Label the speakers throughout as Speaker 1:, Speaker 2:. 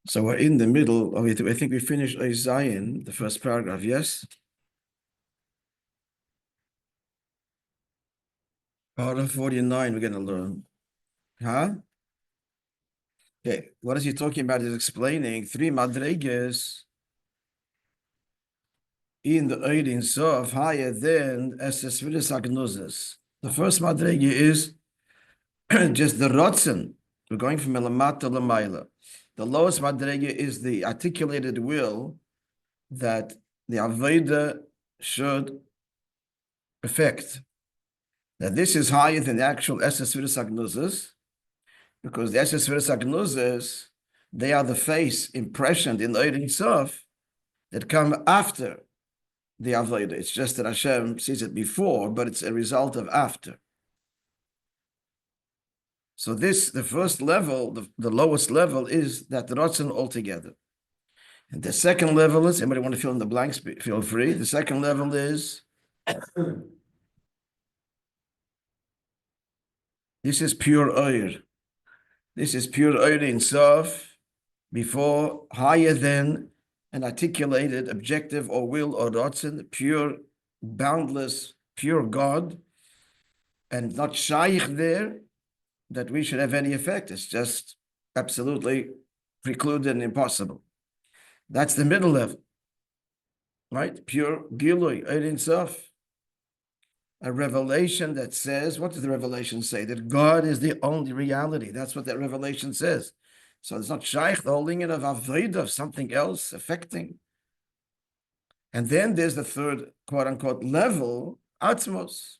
Speaker 1: So we're in the middle of it. I think we finished Zion, the first paragraph, yes? Paragraph 49, we're going to learn. Huh? Okay, what is he talking about? He's explaining three madreges in the Ein Sof higher than Esesviris Agnoses. The first madrege is just the Rotzen. We're going from Elamat to Lamaila. The lowest madrege is the articulated will that the Aveda should perfect. Now, this is higher than the actual Esesviris Agnoses, because the Esesviris Agnoses, they are the face impressioned in the Ein Sof that come after the Avodah. It's just that Hashem sees it before, but it's a result of after. So this, the first level, the lowest level is that Ratzon altogether. And the second level is, anybody want to fill in the blanks, feel free. The second level is, this is pure oir. This is pure oir in Sof, before, higher than an articulated objective or will or Ratzon, pure, boundless, pure God, and not shaykh there, that we should have any effect. It's just absolutely precluded and impossible. That's the middle level, right? Pure Gilui, Ein Sof. A revelation that says, what does the revelation say? That God is the only reality. That's what that revelation says. So it's not shaykh, the holding it of avodah, of something else affecting. And then there's the third, quote unquote, level, Atmos,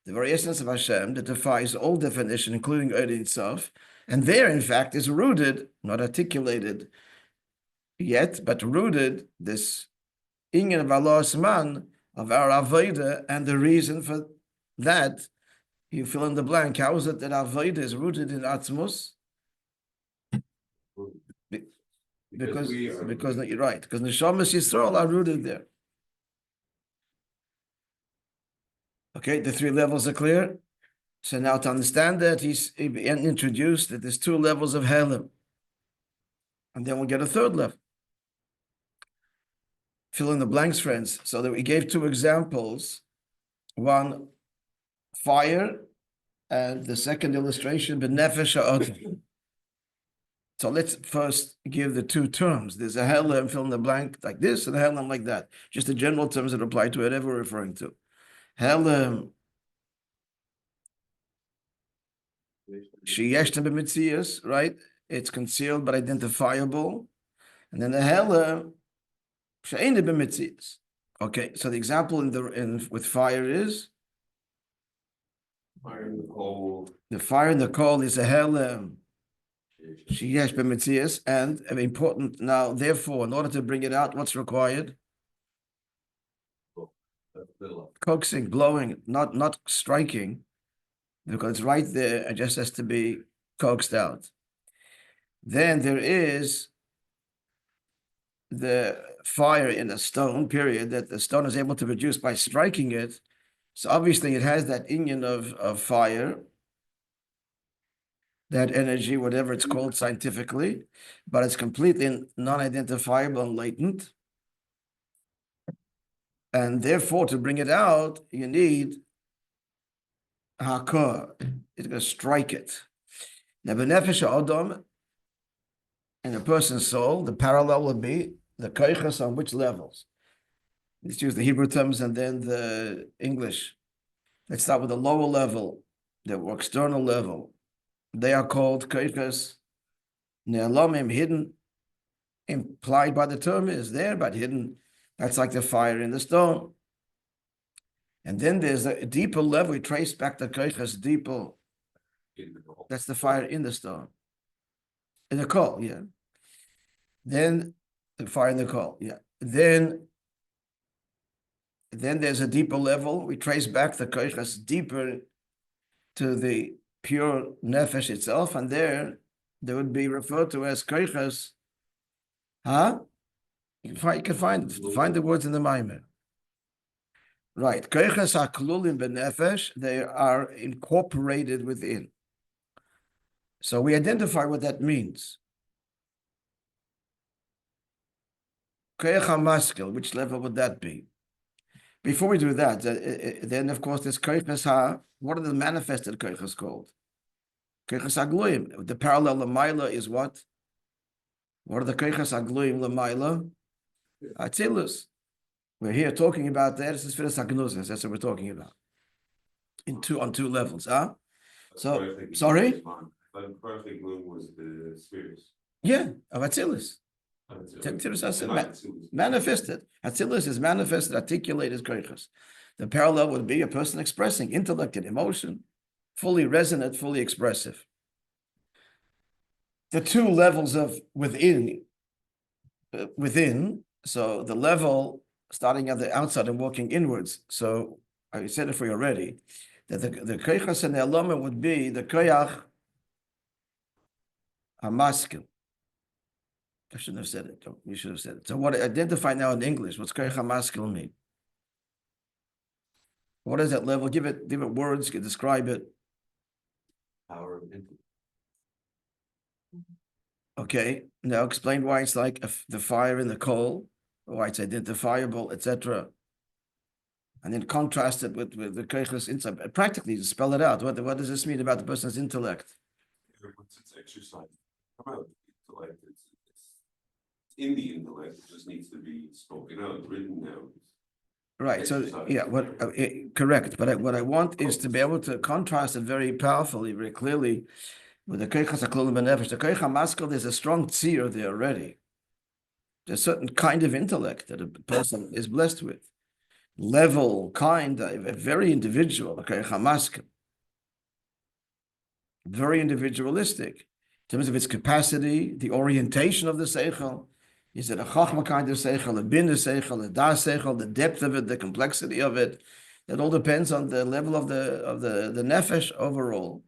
Speaker 1: the very essence of Hashem that defies all definition, including Ein Sof. And there, in fact, is rooted, not articulated yet, but rooted this inyan of Allah's man, of our avodah, and the reason for that, you fill in the blank. How is it that avodah is rooted in Atmos? Because you're right, because Neshamas Yisrael are rooted there. Okay, the three levels are clear. So now to understand that, he introduced that there's two levels of Helim. And then we'll get a third level. Fill in the blanks, friends. So that we gave two examples. One, fire, and the second illustration, Benefesh Ha'odom. So let's first give the two terms. There's a Helim, fill in the blank like this, and a Helim like that. Just the general terms that apply to whatever we're referring to. Helim, Sheyeshtem b'mitzias, right? It's concealed but identifiable. And then the Helim, She'ein b'mitzias. Okay, so the example with fire is
Speaker 2: fire in the coal.
Speaker 1: The fire in the coal is a Helim. Sheyesh b'mitzias, and important now. Therefore, in order to bring it out, what's required? Coaxing, blowing, not striking, because it's right there. It just has to be coaxed out. Then there is the fire in a stone, period, that the stone is able to produce by striking it. So obviously it has that inyan of fire, that energy, whatever it's called scientifically, but it's completely non-identifiable and latent. And therefore, to bring it out, you need hakor. It's going to strike it. Now, Benefesh Ha'odom, in a person's soul, the parallel would be the koiches on which levels? Let's use the Hebrew terms and then the English. Let's start with the lower level, the external level. They are called koiches ne'elamim, hidden. Implied by the term is there, but hidden. That's like the fire in the stone. And then there's a deeper level. We trace back the koiches deeper. That's the fire in the stone. In the coal, yeah. Then the fire in the coal, yeah. Then there's a deeper level. We trace back the koiches deeper to the pure nefesh itself, and there they would be referred to as koiches. Huh? You can find the words in the Maimer. Right. Koiches haklulim benefesh, they are incorporated within. So we identify what that means. Koyach HaMaskil, which level would that be? Before we do that, then of course there's Koyach Ha. What are the manifested Koyachas called? Koyachas HaGloim. The parallel Lamaila is what? What are the Koyachas HaGloim Lamaila? Atzilus. We're here talking about the Eretz Yisrael Hagnuzas. That's what we're talking about. On two levels, huh? So, sorry?
Speaker 2: Perfect gloom was the spirits.
Speaker 1: Yeah, of Atzilus. Manifested. Atzilus is manifested, articulated koichas. The parallel would be a person expressing intellect and emotion, fully resonant, fully expressive. The two levels of within, so the level starting at the outside and walking inwards. So I said it for you already, that the koichas and the aloma would be the koyach hamaskil. I shouldn't have said it. You should have said it. So what identify now in English? What's koyach hamaskil mean? What is that level? Give it words, describe it.
Speaker 2: Power of intellect.
Speaker 1: Okay, now explain why it's like the fire in the coal, why it's identifiable, etc. And then contrast it with the koichas inside. Practically, spell it out. What does this mean about the person's intellect?
Speaker 2: It's exercise. About intellect, it's in the intellect. It just needs to be spoken out, written out.
Speaker 1: Right. So yeah, correct. But what I want is to be able to contrast it very powerfully, very clearly, with the koichas haklolim benefesh. The koich hamaskil, there's a strong tzir there already. There's a certain kind of intellect that a person is blessed with. Level, kind, very individual, the koich hamaskil. Very individualistic in terms of its capacity, the orientation of the seichel. Is it a chachma kind of seichel, a bin seichel, a das seichel, the depth of it, the complexity of it? That all depends on the level of the nefesh overall.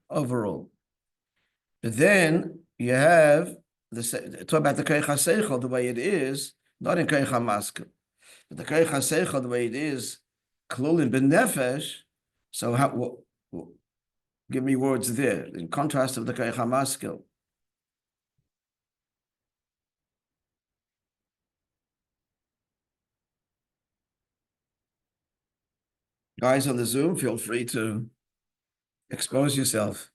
Speaker 1: But then you have talk about the koich seichel the way it is, not in koich hamaskil, but the koich seichel the way it is, klulin ben nefesh. So how? Give me words there in contrast of the koich hamaskil. Guys on the Zoom, feel free to expose yourself.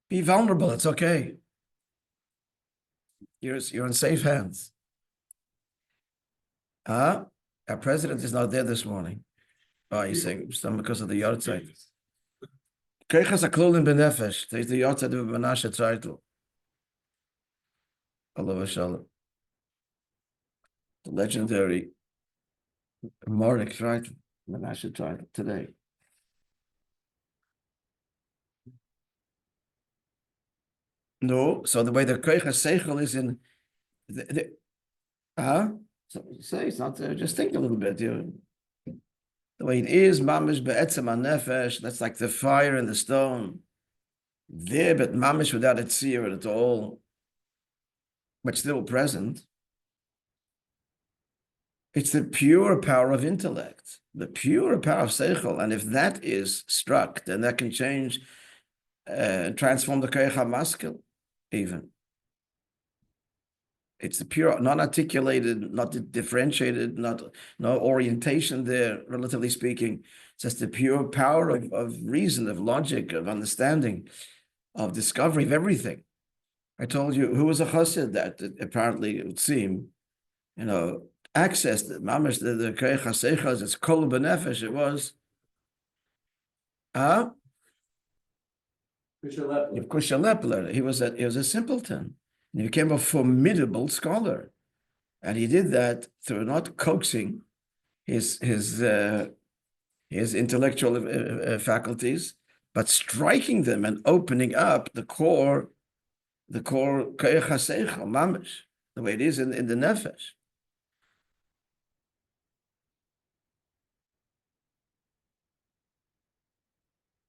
Speaker 1: Be vulnerable. It's okay. You're in safe hands. Our president is not there this morning. Oh, he's saying some because of the yahrzeit. Koichas haklolin benefesh. There's the yahrzeit of Menashe title. Allah Shalom. The legendary Morik, right? Menashe title today. No, so the way the koichas seichel is in so say it's not just think a little bit. The way it is, mamish be'etzem nefesh. That's like the fire and the stone. There, but mamish without a tzir at all, but still present. It's the pure power of intellect, the pure power of seichel, and if that is struck, then that can change, transform the koyach hamaskil, even. It's the pure, non-articulated, not differentiated, no orientation there, relatively speaking. It's just the pure power of reason, of logic, of understanding, of discovery of everything. I told you who was a chassid that apparently it would seem, accessed it. Mamash the koyach haseichel, it's kol benefesh. It was, Kushalepler. He was a simpleton. And he became a formidable scholar, and he did that through not coaxing his intellectual faculties, but striking them and opening up the core koyach haseichel, mamash, the way it is in the nefesh.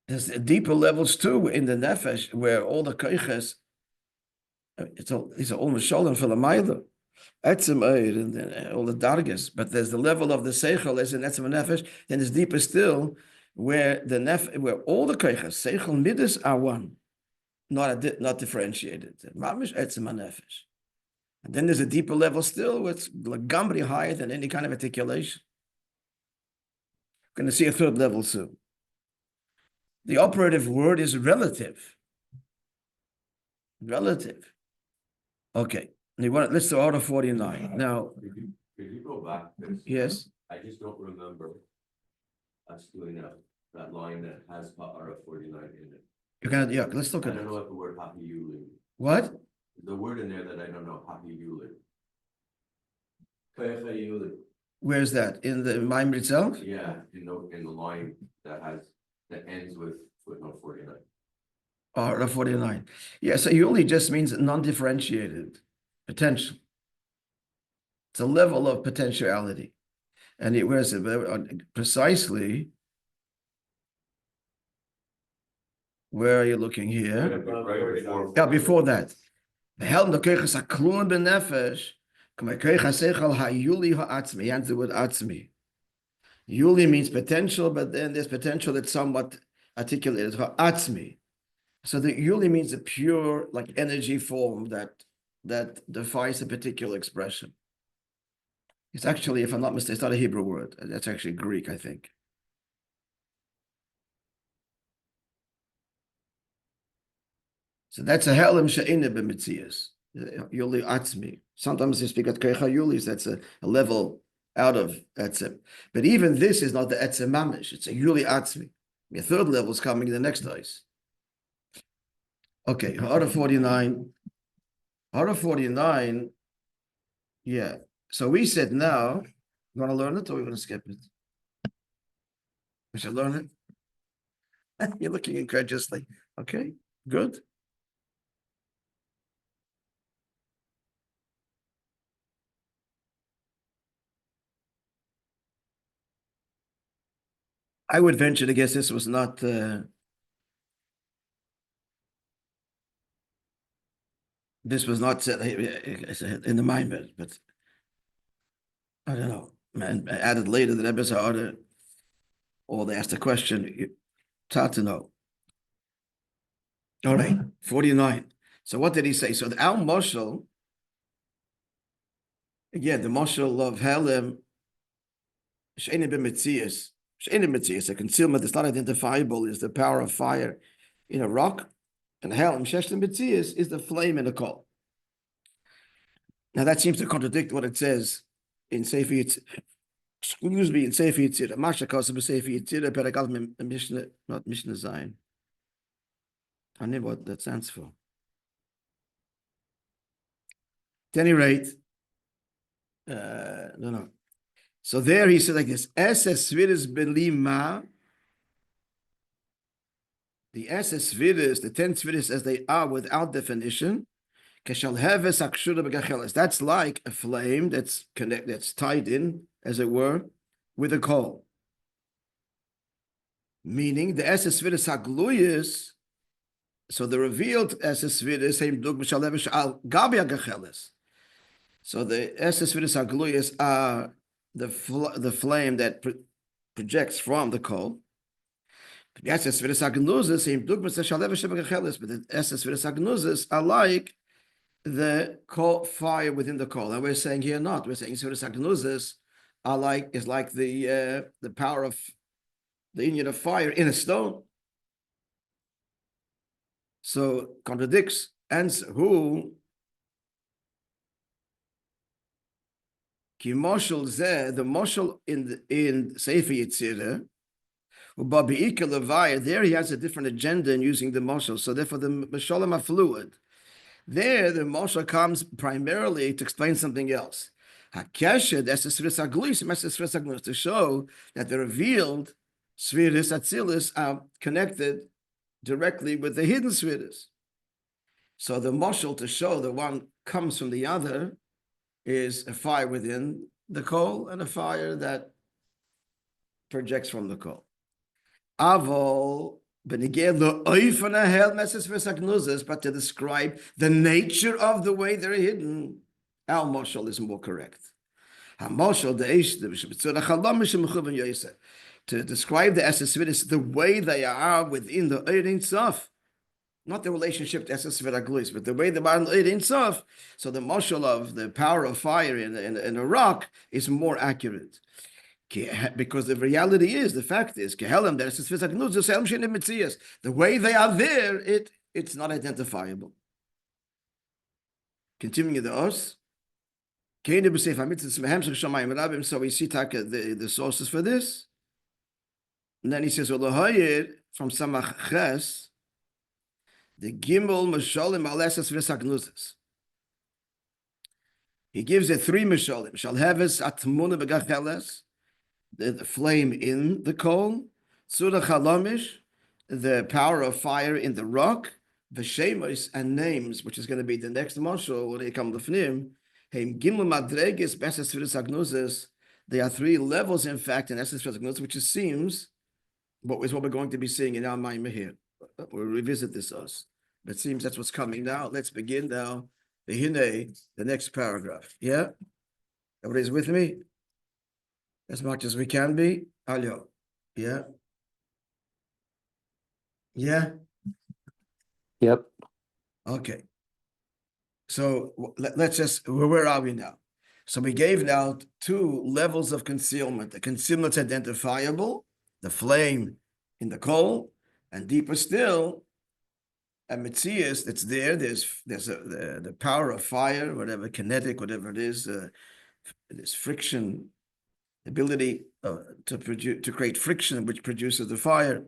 Speaker 1: There's deeper levels too in the nefesh where all the koyches, these are all mishalim for the ma'ila, etzem oir and all the dargas. But there's the level of the seichel is in etzem nefesh. Then there's deeper still where where all the koyches seichel midas are one. not differentiated. Mamish etzem hanefesh. And then there's a deeper level still, where it's gambri higher than any kind of articulation. We're going to see a third level soon. The operative word is relative. Relative. Okay. Let's do order 49. Now,
Speaker 3: Could you go back?
Speaker 1: yes.
Speaker 3: I just don't remember us doing that line that has Ara 49 in it.
Speaker 1: You're gonna, yeah, let's look
Speaker 3: I
Speaker 1: at
Speaker 3: don't
Speaker 1: it.
Speaker 3: know what the word happy Yuli.
Speaker 1: What?
Speaker 3: The word in there that I don't know, happy Yuli. Kaycha Yuli.
Speaker 1: Where's that? In the Maimon itself?
Speaker 3: Yeah, in the line that ends with footnote 49.
Speaker 1: Order 49. Yeah, so Yuli just means non-differentiated potential. It's a level of potentiality. And where is it? Precisely. Where are you looking here? Yeah, before that. He ends the word atzmi. Yuli means potential, but then there's potential that's somewhat articulated. Atzmi. So the Yuli means a pure, like energy form that defies a particular expression. It's actually, if I'm not mistaken, it's not a Hebrew word. That's actually Greek, I think. So that's a helam she'ina b'mitzias. Yuli atzmi. Sometimes they speak at keicha yulis. That's a level out of etzem. But even this is not the etzem mamish. It's a yuli atzmi. The third level is coming in the next days. Okay, order 49. Order 49. Yeah. So we said now, you want to learn it or you want to skip it? We should learn it. You're looking incredulously. Okay, good. I would venture to guess this was not said in the mind, but I don't know. Man, added later that episode, or they asked a question. It's hard to know. All right, 49. So what did he say? So our moshel, again, the moshel of Helem, she'ein b'metzias. A concealment that's not identifiable is the power of fire in a rock, and Helem sheshtem b'metzias is the flame in a coal. Now that seems to contradict what it says in Sefer Yitzhak. Excuse me, in Sefer Yitzhak. Masha Kosev Sefer Yitzhak, Perek Mishnah, not Mishnah Zayin. I know what that stands for. At any rate, no. So there he said like this: "Eses sviris belima." The eses sviris, the 10 sviris as they are without definition. That's like a flame that's tied in, as it were, with a coal. Meaning the eses sviris hagluyis. So the revealed eses sviris heim dug b'shalev al gabi agacheles. So the eses sviris hagluyis are the flame that projects from the coal. But the eses sviris hagnuzis heim dug b'shalev agacheles. But the eses sviris hagnuzis are like the coal fire within the coal, and we're saying here not. We're saying sviris hagnuzis is like the power of the union of fire in a stone. So contradicts answer who ki moshel zeh, the moshel in Sefer Yitzhak, there he has a different agenda in using the moshel. So therefore the mashalim are fluid. There the moshel comes primarily to explain something else. Hakeshed to show that the revealed Sviris Atzilis are connected directly with the hidden Sviris. So the moshel to show that one comes from the other is a fire within the coal and a fire that projects from the coal. Avol, but to describe the nature of the way they're hidden, our moshel is more correct. To describe the Esesvidis, the way they are within the Ein Sof, not the relationship to Esses V'Raglis, but the way the Baran Leid in Sof, so the mashal of the power of fire in a rock is more accurate. Because the reality is, the fact is, the way they are there, it's not identifiable. Continuing the Os. So we see the sources for this. And then he says, from Samach Ches, the Gimel Mashalim Alesas V'Sagnuzes. He gives it 3 Mashalim. Shalheves Atmuna B'Gacheles, the flame in the coal. Surah Chalamish, the power of fire in the rock. V'Shemos, and names, which is going to be the next mashal when they come to Fnim. Heim Gimel Madreges Besas V'Sagnuzes. There are 3 levels, in fact, in Esses V'Sagnuzes, which it seems what is what we're going to be seeing in our Maimah here. We'll revisit this us. But it seems that's what's coming now. Let's begin now. The next paragraph. Yeah? Everybody's with me? As much as we can be. Alyo. Yeah? Yeah?
Speaker 4: Yep.
Speaker 1: Okay. So let's just, where are we now? So we gave now 2 levels of concealment. The concealment's identifiable, the flame in the coal, and deeper still, a metzias that's there. There's the power of fire, whatever, kinetic, whatever it is, this friction, ability to create friction, which produces the fire,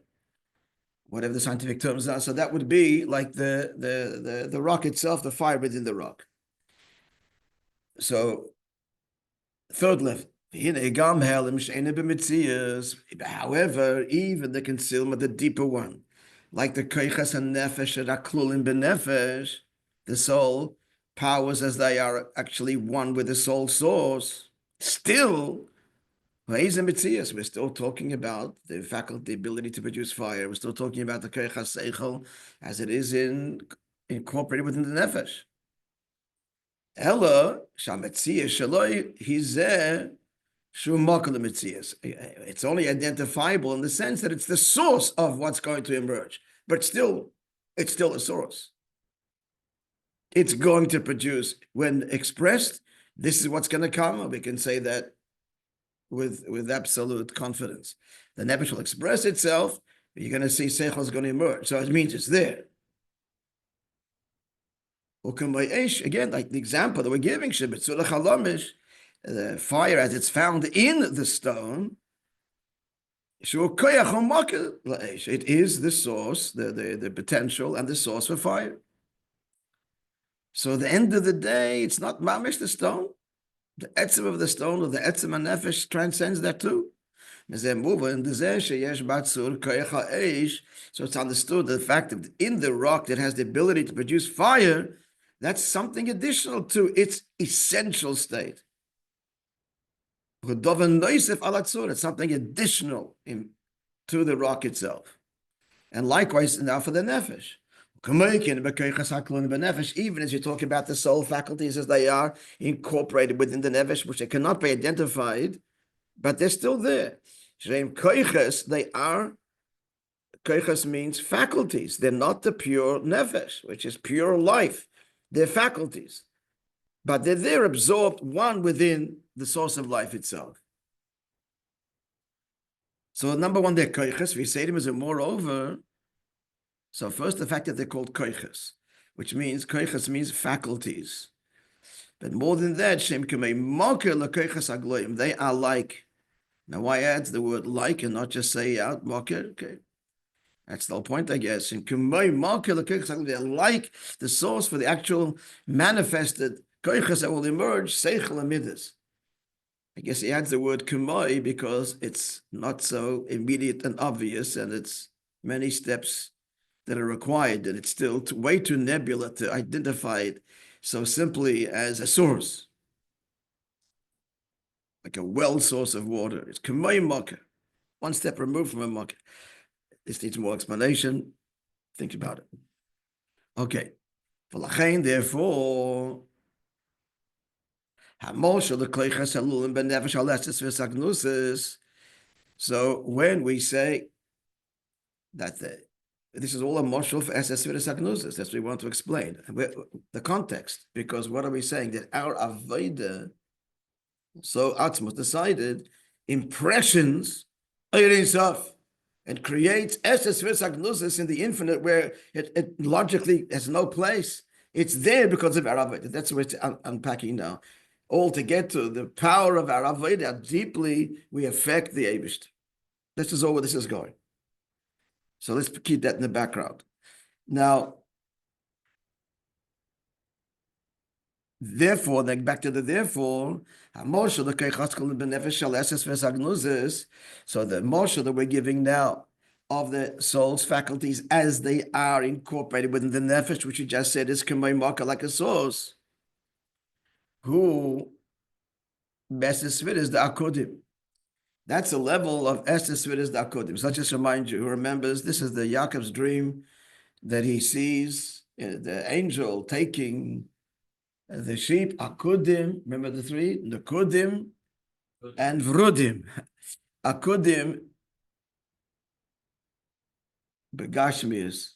Speaker 1: whatever the scientific terms are. So that would be like the rock itself, the fire within the rock. So 3rd level. However, even the concealment, the deeper one, like the koichas and nefesh raklulim benefesh, the soul powers as they are actually one with the soul source. Still, we're still talking about the faculty, the ability to produce fire. We're still talking about the koichas seichel as it is incorporated within the nefesh. Ella shametzias shaloi hizeh. It's only identifiable in the sense that it's the source of what's going to emerge, but it's still a source. It's going to produce, when expressed, this is what's going to come. We can say that with absolute confidence. The nefesh will express itself. You're going to see seichel is going to emerge, so it means it's there. Again, like the example that we're giving, the fire as it's found in the stone, it is the source, the potential and the source for fire. So at the end of the day, it's not mamish the stone. The etzem of the stone or the etzem nefesh transcends that too. So it's understood the fact that in the rock that has the ability to produce fire, that's something additional to its essential state. It's something additional to the rock itself. And likewise, now for the nefesh. Even as you talk about the soul faculties as they are incorporated within the nefesh, which they cannot be identified, but they're still there. They are, koiches means faculties. They're not the pure nefesh, which is pure life. They're faculties. But they're there absorbed one within the source of life itself. So number one, they're koiches. We say them as a moreover. So first, the fact that they're called koiches, which means koiches means faculties. But more than that, shem kamei moker lekoiches agloim. They are like. Now, why add the word like and not just say out moker? Okay. That's the whole point, I guess. And they're like the source for the actual manifested koiches that will emerge, seichel and midas. I guess he adds the word kumai because it's not so immediate and obvious, and it's many steps that are required, that it's still way too nebula to identify it so simply as a source, like a well source of water. It's kumai maka, one step removed from a maka. This needs more explanation. Think about it. Okay. Therefore, so when we say that This is all a moshel for Eses Sfiras Agnuzis. That's what we want to explain. The context, because what are we saying? That our Avodah, so Atzmos decided, impressions Ein Sof, and creates Eses Sfiras Agnuzis in the infinite, where it logically has no place. It's there because of our Avodah. That's what it's unpacking now. All to get to the power of our Avodah, how deeply we affect the Eibishter. This is all where this is going. So let's keep that in the background. Now, therefore, then back to the therefore, so the moshel that we're giving now of the soul's faculties as they are incorporated within the nefesh, which you just said is like a source, who best is the akudim. That's a level of Eses Sfiras Akodim. So I'll just remind you, who remembers, this is the Yaakov's dream that he sees the angel taking the sheep, Akudim, remember the three? Nekudim and Vrudim. Akudim, Begashmias.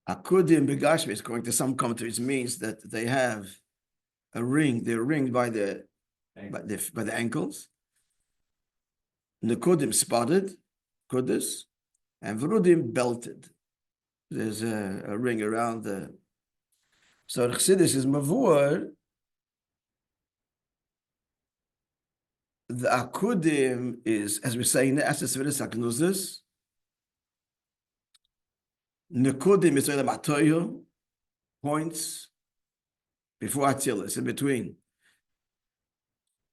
Speaker 1: Akudim Begashmias, according to some commentaries, means that they have a ring, they're ringed by the ankles. Nekudim spotted, kudus, and Vrudim belted. There's a ring around the. So Chassidus is mavur. The akudim is, as we say, Eses Sfiras Agnuzis. Nekudim is the matoyo, points before Atzilus, in between.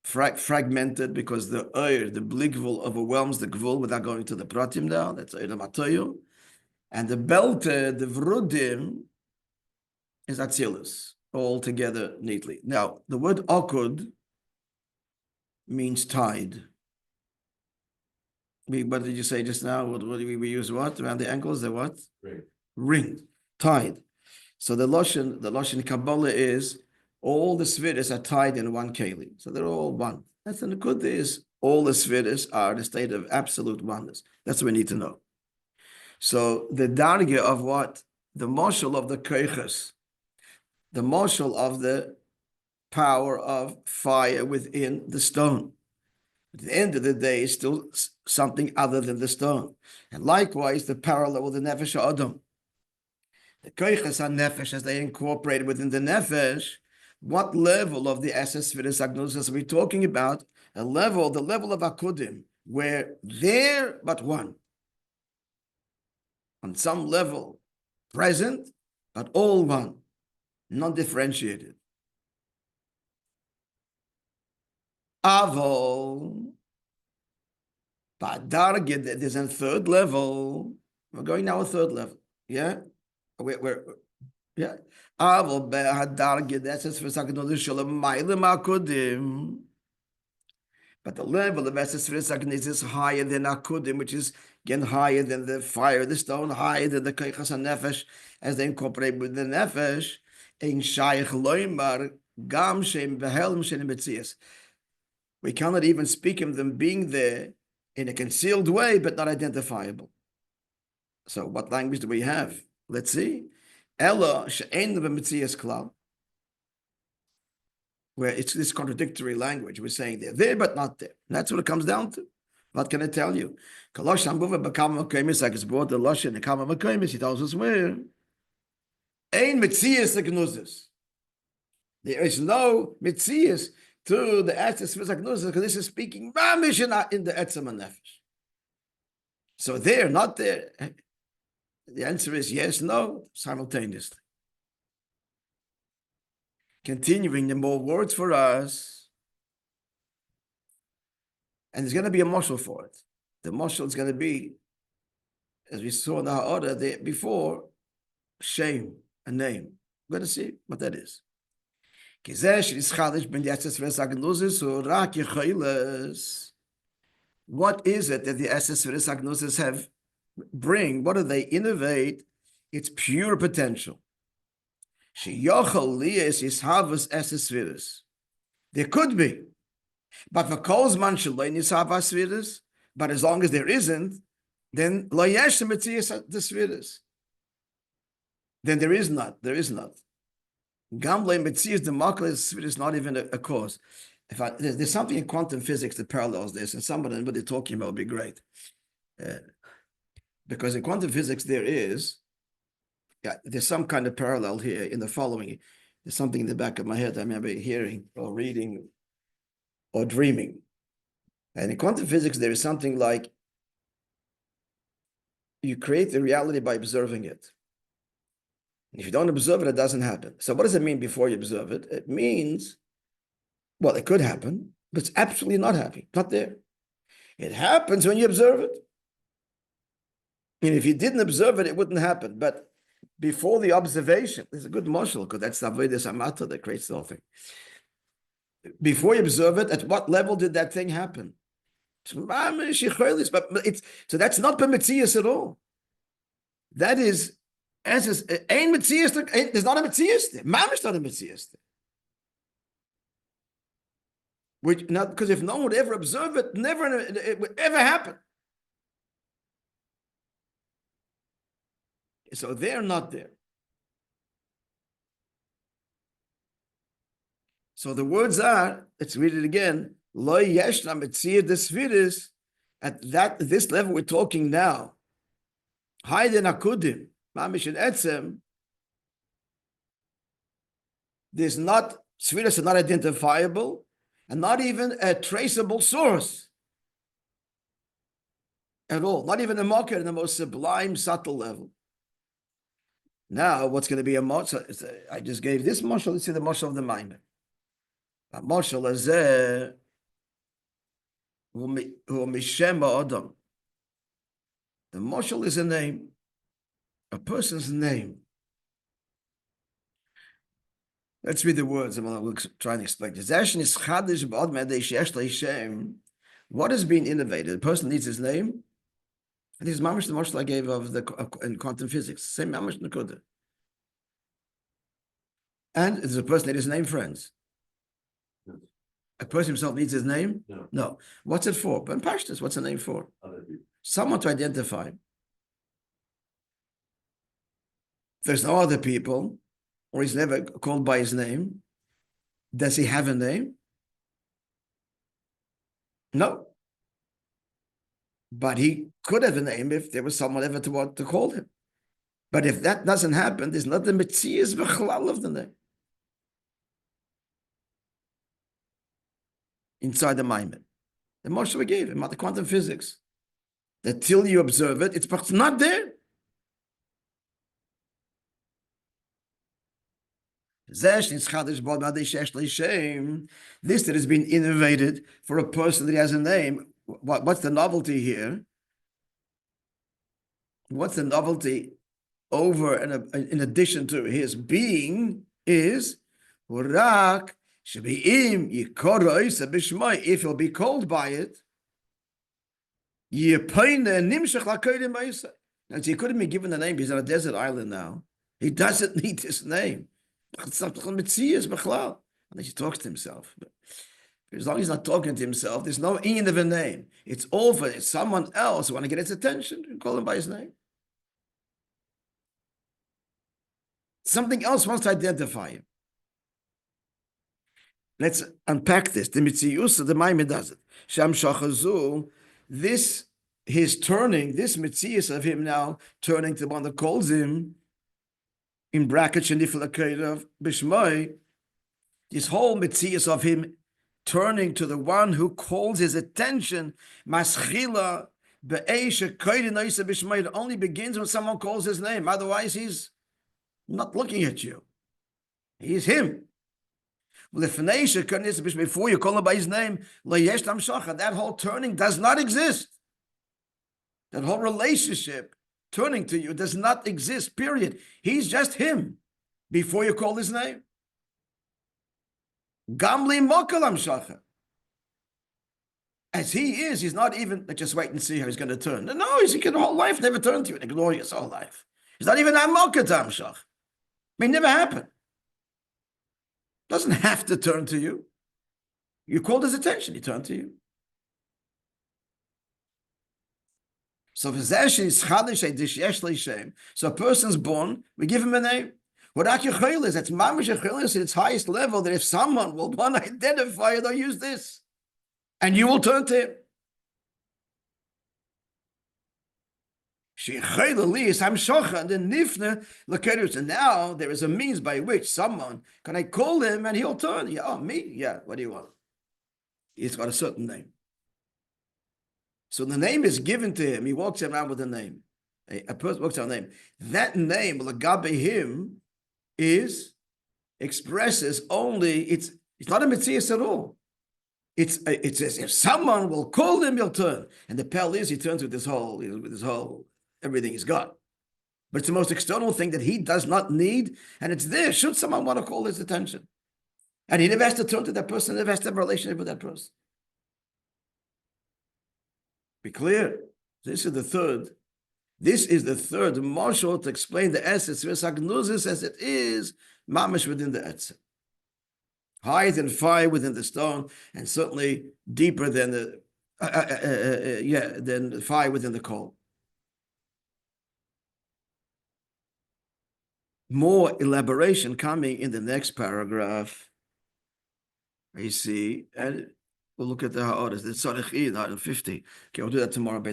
Speaker 1: Fragmented, because the bligvul overwhelms the gvul without going to the pratim now. That's the matoyo. And the belted, the vrudim, is Atzilus, all together neatly. Now, the word okud means tied. What did you say just now? What we use what? Around the ankles, the what? Ring. Tied. So the Lashon Kabbalah is all the Sfiras are tied in one keli. So they're all one. That's the good is all the Sfiras are in a state of absolute oneness. That's what we need to know. So the darga of what? The moshel of the keiches, the moshel of the power of fire within the stone. At the end of the day, it's still something other than the stone. And likewise, the parallel with the nefesh Adam. The keiches are nefesh as they incorporated within the nefesh. What level of the Eses Sfiras Agnuzis are we talking about? The level of akudim, where they're but one. On some level, present, but all one, non-differentiated. Avol, Badargid, there's a third level. We're going now a third level. Yeah? Yeah. Avol Badargid, that's as for Sakadol Shalom, Mailim Akudim. But the level of Eses Sfiras Agnuzis is higher than Akudim, which is again higher than the fire, the stone, higher than the Keichas HaNefesh, as they incorporate with the Nefesh. Ein Shaykh Loimar Gam Shem Behelm Shem Betzias. We cannot even speak of them being there in a concealed way, but not identifiable. So what language do we have? Let's see. Ella She'en B'Metzias Klal, where it's this contradictory language. We're saying they're there, but not there. And that's what it comes down to. What can I tell you? Like it's brought the Lashon and Kama Makomis, he tells us where. Ein Metzias Agnuzis. There is no Metzias to the Eses Sfiras Agnuzis, because this is speaking Ramish in the Etzem HaNefesh. So there, not there. The answer is yes, no, simultaneously. Continuing, the more words for us, and there's going to be a moshel for it. The moshel is going to be, as we saw in the order there before, shame, a name. We're going to see what that is. What is it that the Eses Sfiras Agnuzis have bring? What do they innovate? It's pure potential. There could be, but for Kolzman Shalom Yishavas Sfiras, But as long as there isn't, then lo yesh metzias desviras. Then there is not. There is not. Gamble metzias demaklis is not even a cause. There's something in quantum physics that parallels this, and some of them what they're talking about would be great. Because in quantum physics there's some kind of parallel here in the following. There's something in the back of my head I remember hearing or reading or dreaming. And in quantum physics, there is something like you create the reality by observing it. If you don't observe it, it doesn't happen. So what does it mean before you observe it? It means, well, it could happen, but it's absolutely not happening, not there. It happens when you observe it. And if you didn't observe it, it wouldn't happen. But before the observation, there's a good marshal, because that's the Avodas Amata that creates the whole thing. Before you observe it, at what level did that thing happen? But it's so that's not b'metzias at all. That is, as is, ain't metzias. There's not a metzias there. Mamish not a metzias there. Which not because if no one would ever observe it, it would ever happen. So they're not there. So the words are, let's read it again. Lo yeshna metzia desviris. At this level we're talking now. Hayden akudim, mamish and etzem. There's not, sviris are not identifiable, and not even a traceable source at all. Not even a mocker in the most sublime, subtle level. Now, what's going to be a mashal? I just gave this mashal. Let's see the mashal of the Maimon. A mashal azeh hu mishem ha'adam. The mashal is a name, a person's name. Let's read the words. We'll try and explain this. What is being innovated? The person needs his name. And this is mamish the mashal I gave in quantum physics. Same mamish nakuda. And there's a person that needs his name, friends. A person himself needs his name? No. What's it for? But in Pashtus, what's the name for? Someone to identify. There's no other people, or he's never called by his name. Does he have a name? No. But he could have a name if there was someone ever to want to call him. But if that doesn't happen, there's not the metzias b'chalal of the name. Inside the Maimon. The Moshe we gave him, about the quantum physics. That till you observe it, it's not there. This that has been innovated for a person that has a name. What's the novelty here? What's the novelty over and in addition to his being is Rak Shabiim if he'll be called by it. Now, he couldn't be given the name. He's on a desert island now. He doesn't need this name. Unless he talks to himself. But as long as he's not talking to himself, there's no in of a name. It's over. It's someone else who want to get his attention and call him by his name. Something else wants to identify him. Let's unpack this. The Mitzius, the Maimon does it. Sham Shachazu, his turning, this Mitzius of him now turning to the one that calls him, in brackets, Bishmai, this whole Mitzius of him turning to the one who calls his attention, Maschila, it only begins when someone calls his name. Otherwise, he's not looking at you. He's him. Before you call him by his name, that whole turning does not exist. That whole relationship turning to you does not exist, period. He's just him before you call his name. As he is, he's not even, let's just wait and see how he's going to turn. No, he can whole life never turn to you and ignore you his whole life. He's not even Amokat Amshach. May never happen. Doesn't have to turn to you. You called his attention, he turned to you. So a person's born, we give him a name. What Akichel is, that's Mamish Achilis at its highest level, that if someone will want to identify it, they'll use this. And you will turn to him. And now there is a means by which someone, can I call him and he'll turn? Yeah, oh, me? Yeah, what do you want? He's got a certain name. So the name is given to him. He walks around with a name. A person walks around with a name. That name, Lagabe him, expresses only, it's not a Metzias at all. It's as if someone will call him, he'll turn. And the Pel is, he turns with his whole, everything he's got. But it's the most external thing that he does not need, and it's there should someone want to call his attention. And he never has to turn to that person, never has to have a relationship with that person. Be clear. This is the third marshal to explain the essence of Agnuzis as it is mamish within the etzem. Higher than fire within the stone, and certainly deeper than than fire within the coal. More elaboration coming in the next paragraph. You see, and we'll look at the orders. The Tzarech 150. Okay, we'll do that tomorrow.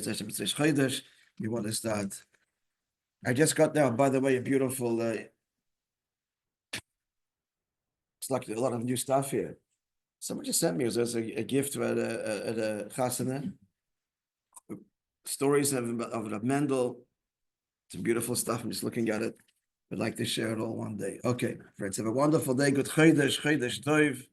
Speaker 1: We want to start. I just got now, by the way, a beautiful. It's like a lot of new stuff here. Someone just sent me as a gift at a chasana. Stories of Mendel. Some beautiful stuff. I'm just looking at it. I'd like to share it all one day. Okay, friends, have a wonderful day. Good Chodesh Tov.